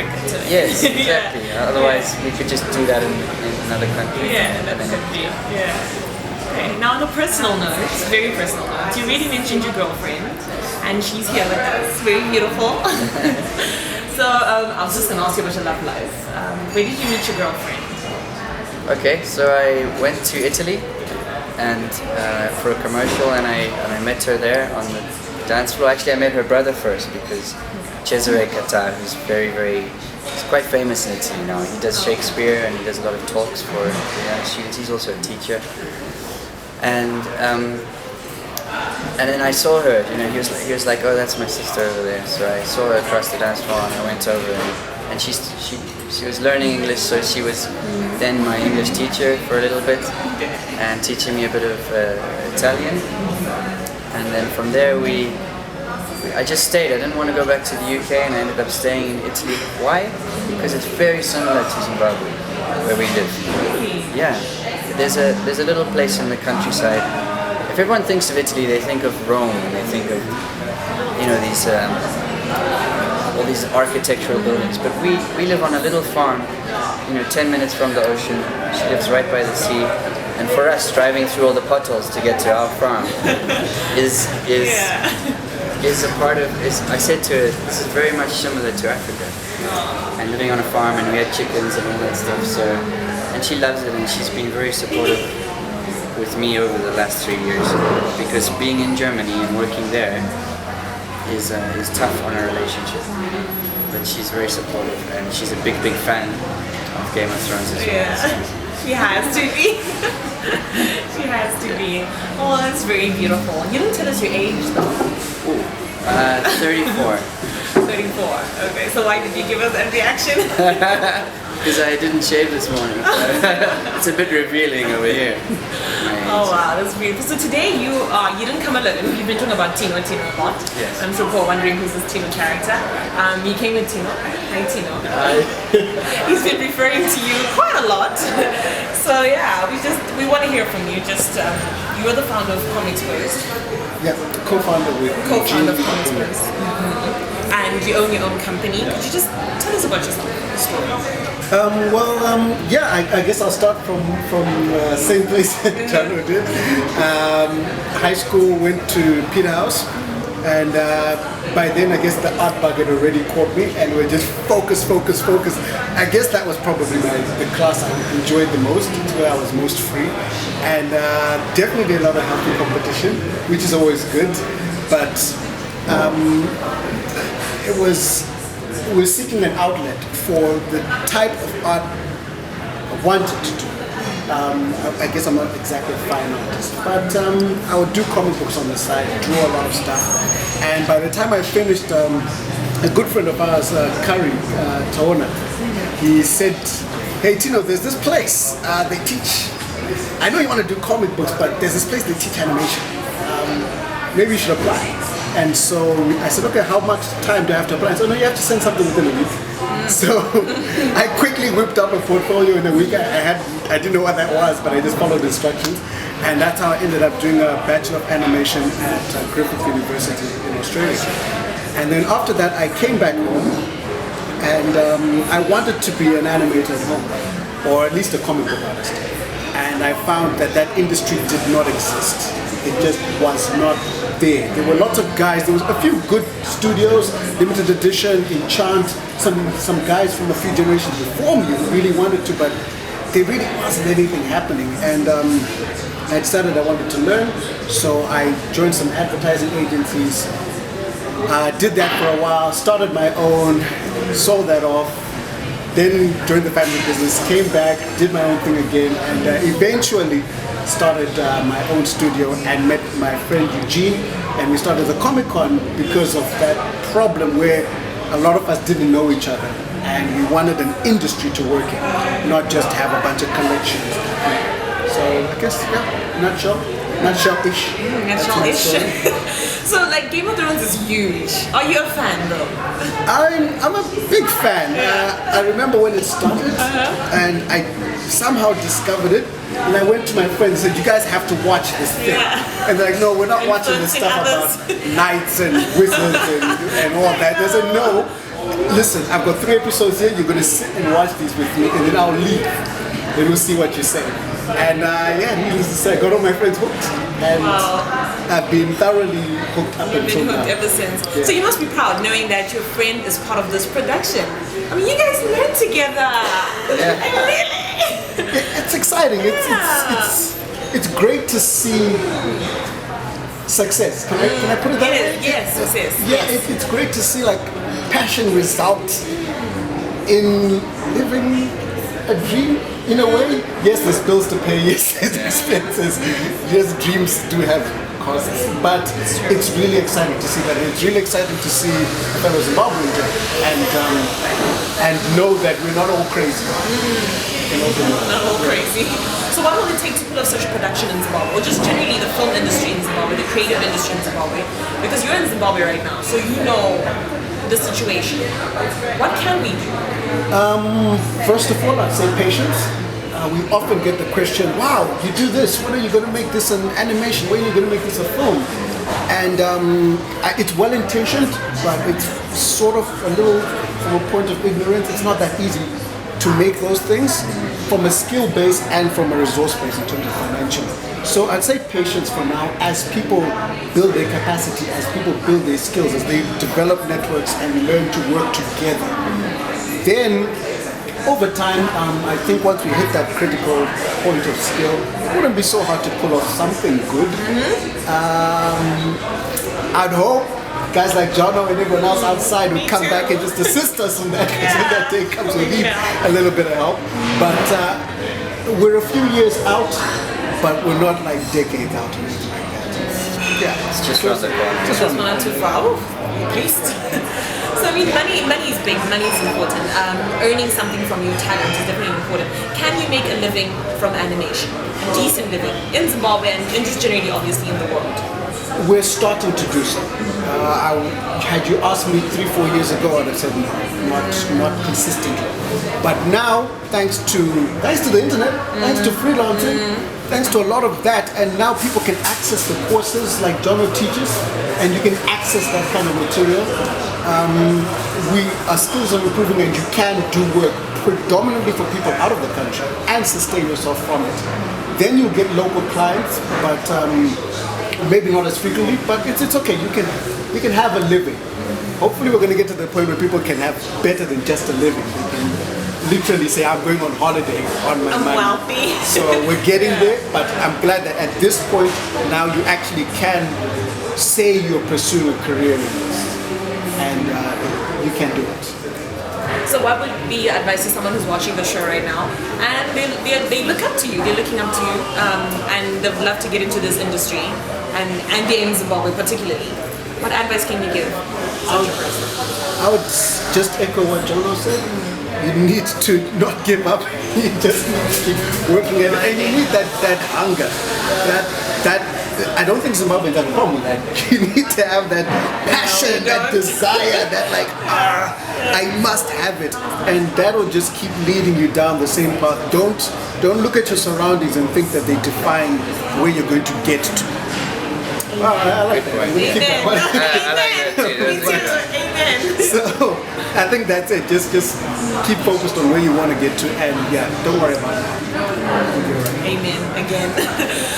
Africa to it. Yes, exactly. Otherwise, we could just do that in another country. Yeah, definitely. Yeah. Okay. Now, on a personal note, very personal note, you already mentioned your girlfriend, and she's here with us. Very beautiful. So I was just gonna ask you about your love life. Where did you meet your girlfriend? Okay, so I went to Italy and for a commercial, and I met her there on the dance floor. Actually, I met her brother first because Cesare Catar, who's he's quite famous in Italy now. He does Shakespeare and he does a lot of talks for young students. He's also a teacher. And then I saw her. You know, he was like, "Oh, that's my sister over there." So I saw her across the dance floor, and I went over, and she was learning English, so she was then my English teacher for a little bit, and teaching me a bit of Italian. And then from there I just stayed. I didn't want to go back to the UK, and I ended up staying in Italy. Why? Because it's very similar to Zimbabwe, where we live. Yeah, there's a little place in the countryside. If everyone thinks of Italy, they think of Rome, and they think of, you know, these all these architectural buildings. But we live on a little farm, you know, 10 minutes from the ocean. She lives right by the sea, and for us, driving through all the potholes to get to our farm is a part of. I said to her, this is very much similar to Africa, and living on a farm, and we had chickens and all that stuff. So, and she loves it, and she's been very supportive with me over the last 3 years, because being in Germany and working there is tough on our relationship. But she's very supportive, and she's a big fan of Game of Thrones as well. Yeah, she has to be. She has to be. Oh, that's very beautiful. You didn't tell us your age though. Ooh, 34. 34. Okay, so why did you give us that reaction? Because I didn't shave this morning. It's a bit revealing over here. Oh wow, that's beautiful. So today you didn't come alone. You've been talking about Tino a lot. Yes. I'm sure people are wondering who's this Tino character. You came with Tino. Hi Tino. Hi. He's been referring to you quite a lot. So yeah, we want to hear from you. Just you are the founder of Comics Post. Yeah, co-founder with Co-founder of Comics Post. And you own your own company. Could you just tell us about yourself? I guess I'll start from same place Chano did. High school, went to Peterhouse, and by then I guess the art bug had already caught me, and we're just focus. I guess that was probably the class I enjoyed the most. It's where I was most free, and definitely a lot of healthy competition, which is always good, but we're seeking an outlet for the type of art I wanted to do. I guess I'm not exactly a fine artist, but I would do comic books on the side, draw a lot of stuff. And by the time I finished, a good friend of ours, Kari Taona, he said, "Hey Tino, there's this place, they teach, I know you want to do comic books, but there's this place they teach animation. Maybe you should apply." And so I said, "Okay, how much time do I have to apply?" So no, you have to send something within a week. So I quickly whipped up a portfolio in a week. I didn't know what that was, but I just followed the instructions, and that's how I ended up doing a Bachelor of Animation at Griffith University in Australia. And then after that, I came back home, and I wanted to be an animator at home, or at least a comic book artist. And I found that industry did not exist. It just was not there. There were lots of guys. There was a few good studios, limited edition, Enchant, some guys from a few generations before me who really wanted to, but there really wasn't anything happening. And I decided I wanted to learn, so I joined some advertising agencies. Did that for a while, started my own, sold that off, then joined the family business, came back, did my own thing again, and eventually started my own studio and met my friend Eugene, and we started the Comic-Con because of that problem where a lot of us didn't know each other, and we wanted an industry to work in, not just have a bunch of collections. So I guess, yeah, nutshell-ish. Nutshell-ish. So like Game of Thrones is huge. Are you a fan though? I'm a big fan. I remember when it started, and I somehow discovered it. And I went to my friends and said, "You guys have to watch this thing." Yeah. And they're like, "No, we're not watching this stuff about knights and wizards and all that." They said, "No, listen, I've got 3 episodes here. You're gonna sit and watch these with me, and then I'll leave. Then we'll see what you say. And needless to say, I got all my friends hooked, and I've been thoroughly hooked up You've until been hooked now. ever since. Yeah. So you must be proud knowing that your friend is part of this production. I mean, you guys learn together. Yeah. Really? It's exciting. It's great to see success. Can I put it that way? Yes. Yeah, it's great to see like passion result in living a dream in a way. Yes, there's bills to pay. Yes, there's expenses. Yes, dreams do have costs. But it's really exciting to see that. It's really exciting to see a fellow Zimbabwean and know that we're not all crazy. Not all crazy. So what will it take to pull off such a production in Zimbabwe, or just generally the film industry in Zimbabwe, the creative industry in Zimbabwe? Because you're in Zimbabwe right now, so you know the situation. What can we do? First of all, I'd say patience. We often get the question, wow, you do this, when are you going to make this an animation? When are you going to make this a film? And it's well-intentioned, but it's sort of a little, from a point of ignorance, it's not that easy to make those things from a skill base and from a resource base in terms of financial. So I'd say patience for now as people build their capacity, as people build their skills, as they develop networks and learn to work together. Then over time, I think once we hit that critical point of skill, it wouldn't be so hard to pull off something good. I'd hope guys like Jono and everyone else outside would come back and just assist us on that, because when that day comes we need a little bit of help. But we're a few years out, but we're not like decades out or anything like that. It's just around the corner. Just not too far off, at least. So I mean, money is big, money is important. Earning something from your talent is definitely important. Can you make a living from animation? A decent living in Zimbabwe and just generally, obviously, in the world? We're starting to do so. Had you asked me 3-4 years ago, I'd have said no, not consistently. But now, thanks to the internet, thanks to freelancing, thanks to a lot of that, and now people can access the courses like Jono teaches, and you can access that kind of material. Our skills are improving, and you can do work predominantly for people out of the country and sustain yourself from it. Then you get local clients, but maybe not as frequently, but it's okay. You can have a living. Hopefully we're going to get to the point where people can have better than just a living. They can literally say, I'm going on holiday on my money. I'm wealthy. So we're getting there, but I'm glad that at this point now you actually can say you're pursuing a career in this, and you can do it. So what would be your advice to someone who's watching the show right now and they look up to you, they're looking up to you, and they'd love to get into this industry, and they're in Zimbabwe particularly? What advice can you give such a person? I would just echo what Jono said. You need to not give up. You just need to keep working at it, and you need that hunger. That I don't think Zimbabweans have a problem with that. You need to have that passion, that desire, that like, I must have it, and that'll just keep leading you down the same path. Don't look at your surroundings and think that they define where you're going to get to. I like that. I'm gonna keep that one. I like that too. Amen. So I think that's it. Just keep focused on where you want to get to, and don't worry about that. Amen. Again.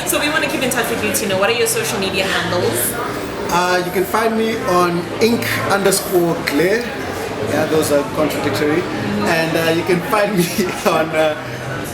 So we want to keep in touch with you, Tino. What are your social media handles? You can find me on ink_glare. Yeah, those are contradictory. And you can find me on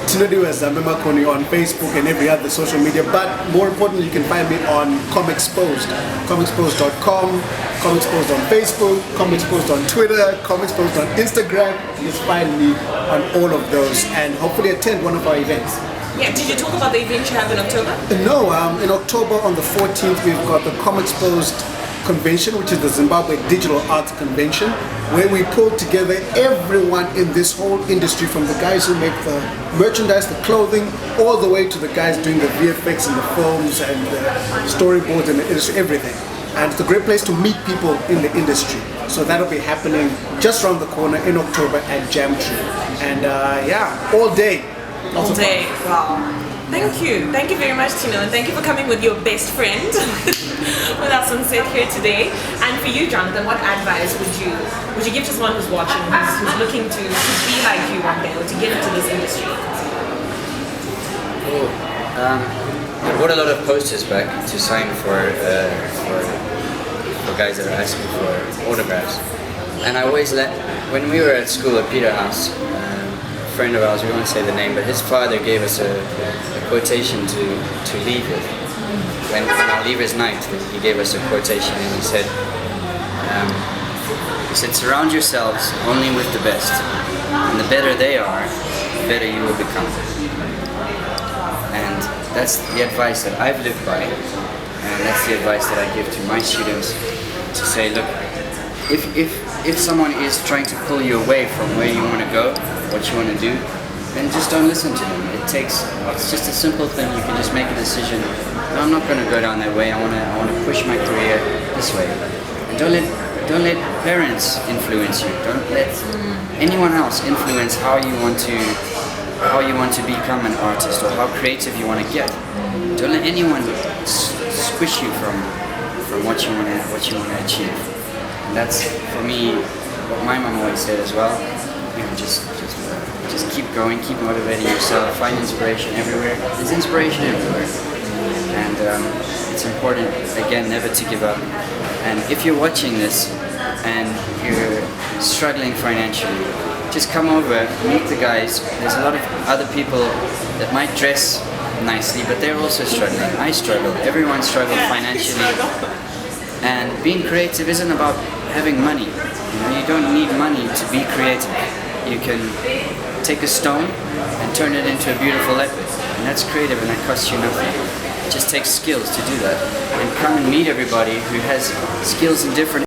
Tinodiwe Zamemakoni on Facebook and every other social media. But more importantly, you can find me on Comexposed. Comexposed.com, Comexposed on Facebook, Comexposed on Twitter, Comexposed on Instagram. You just find me on all of those, and hopefully attend one of our events. Yeah, did you talk about the event you have in October? No, in October on the 14th, we've got the Comexposed Convention, which is the Zimbabwe Digital Arts Convention, where we pull together everyone in this whole industry, from the guys who make the merchandise, the clothing, all the way to the guys doing the VFX and the films and the storyboards and the industry, everything. And it's a great place to meet people in the industry. So that'll be happening just around the corner in October at Jamtree. And all day. All day. Wow. Thank you very much, Tino, and thank you for coming with your best friend with us on set here today. And for you, Jonathan, what advice would you give to someone who's watching, who's looking to be like you one day or to get into this industry? I bought a lot of posters back to sign for guys that are asking for autographs. And I always when we were at school at Peterhouse, a friend of ours, we won't say the name, but his father gave us a quotation to leave with. When on our leavers night, he gave us a quotation and he said, surround yourselves only with the best. And the better they are, the better you will become. And that's the advice that I've lived by, and that's the advice that I give to my students, to say, look, if someone is trying to pull you away from where you want to go, what you want to do, then just don't listen to them. It's just a simple thing. You can just make a decision. No, I'm not going to go down that way. I want to push my career this way. And don't let parents influence you. Don't let anyone else influence how you want to become an artist or how creative you want to get. Don't let anyone squish you from what you want to achieve. And that's, for me, what my mom always said as well. You know, just keep going, keep motivating yourself, find inspiration everywhere. There's inspiration everywhere. And it's important, again, never to give up. And if you're watching this and you're struggling financially, just come over, meet the guys. There's a lot of other people that might dress nicely, but they're also struggling. I struggle. Everyone struggles financially. And being creative isn't about having money. You don't need money to be creative. You can take a stone and turn it into a beautiful epic. And that's creative, and that costs you nothing. It just takes skills to do that. And come and meet everybody who has skills in different